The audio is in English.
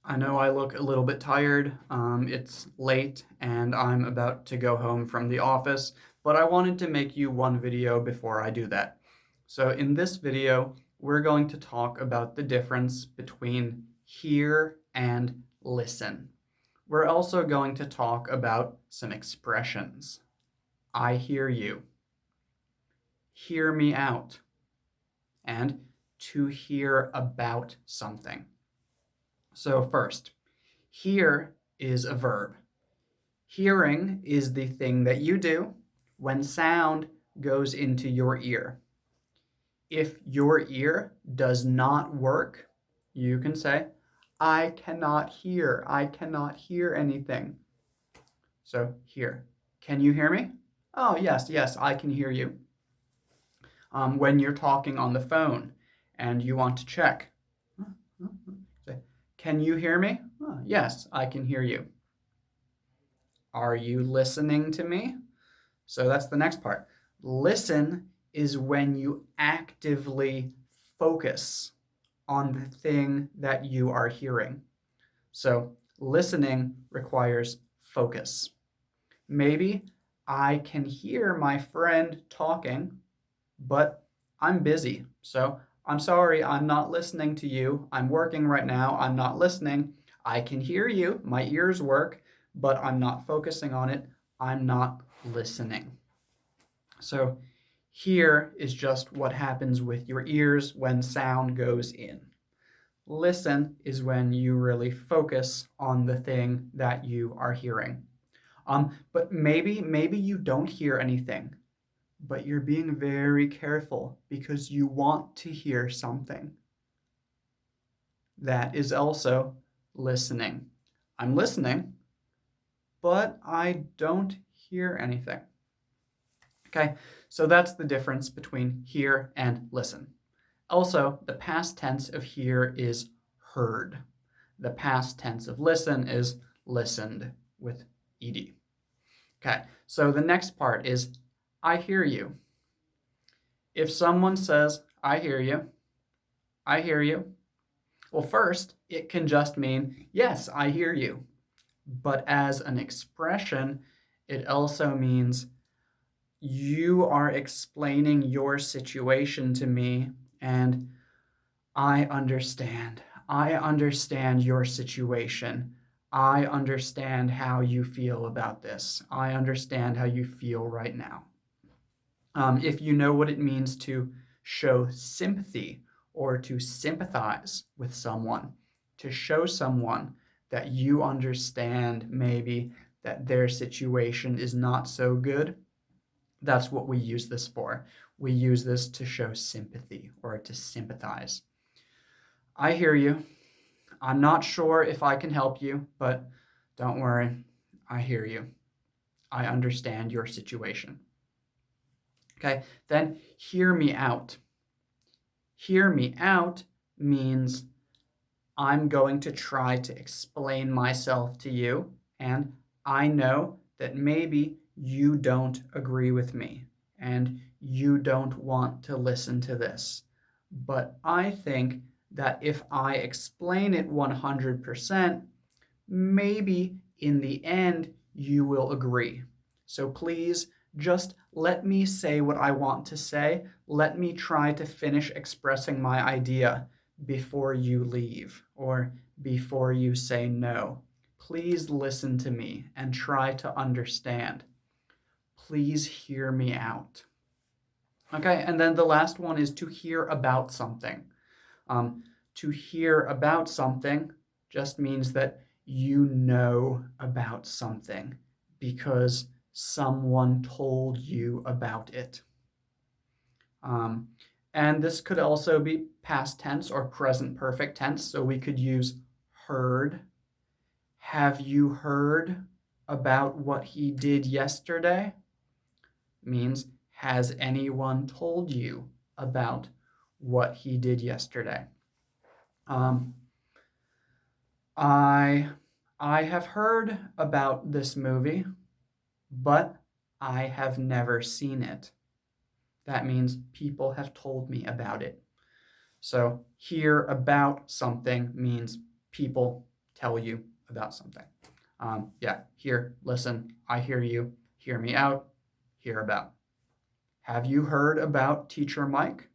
I know I look a little bit tired. It's late and I'm about to go home from the office, but I wanted to make you one video before I do that. So in this video, we're going to talk about the difference between hear and listen. We're also going to talk about some expressions. I hear you. Hear me out. And to hear about something. So first, hear is a verb. Hearing is the thing that you do when sound goes into your ear. If your ear does not work, you can say, I cannot hear. I cannot hear anything. So hear. Can you hear me? Oh, yes, yes, I can hear you. When you're talking on the phone and you want to check, say, can you hear me? Oh, yes, I can hear you. Are you listening to me? So that's the next part. Listen is when you actively focus on the thing that you are hearing. So listening requires focus. Maybe I can hear my friend talking, but I'm busy. So I'm sorry, I'm not listening to you. I'm working right now. I'm not listening. I can hear you. My ears work, but I'm not focusing on it. I'm not listening. So hear is just what happens with your ears when sound goes in. Listen is when you really focus on the thing that you are hearing. But maybe you don't hear anything, but you're being very careful because you want to hear something. That is also listening. I'm listening, but I don't hear anything. Okay, so that's the difference between hear and listen. Also, the past tense of hear is heard. The past tense of listen is listened with ed. Okay, so the next part is I hear you. If someone says, I hear you, I hear you, well, first, it can just mean, yes, I hear you. But as an expression, it also means you are explaining your situation to me and I understand. I understand your situation. I understand how you feel about this. I understand how you feel right now. If you know what it means to show sympathy or to sympathize with someone, to show someone that you understand maybe that their situation is not so good, that's what we use this for. We use this to show sympathy or to sympathize. I hear you. I'm not sure if I can help you, but don't worry. I hear you. I understand your situation. Okay, then hear me out. Hear me out means I'm going to try to explain myself to you, and I know that maybe you don't agree with me and you don't want to listen to this. But I think that if I explain it 100%, maybe in the end you will agree. So please just let me say what I want to say. Let me try to finish expressing my idea before you leave or before you say no. Please listen to me and try to understand. Please hear me out. Okay, and then the last one is to hear about something. To hear about something just means that you know about something because someone told you about it. And this could also be past tense or present perfect tense, so we could use heard. Have you heard about what he did yesterday? Means, has anyone told you about what he did yesterday? Um, I I have heard about this movie, but I have never seen it. That means people have told me about it. So hear about something means people tell you about something. Yeah, hear, listen, I hear you, hear me out, hear about. Have you heard about Teacher Mike?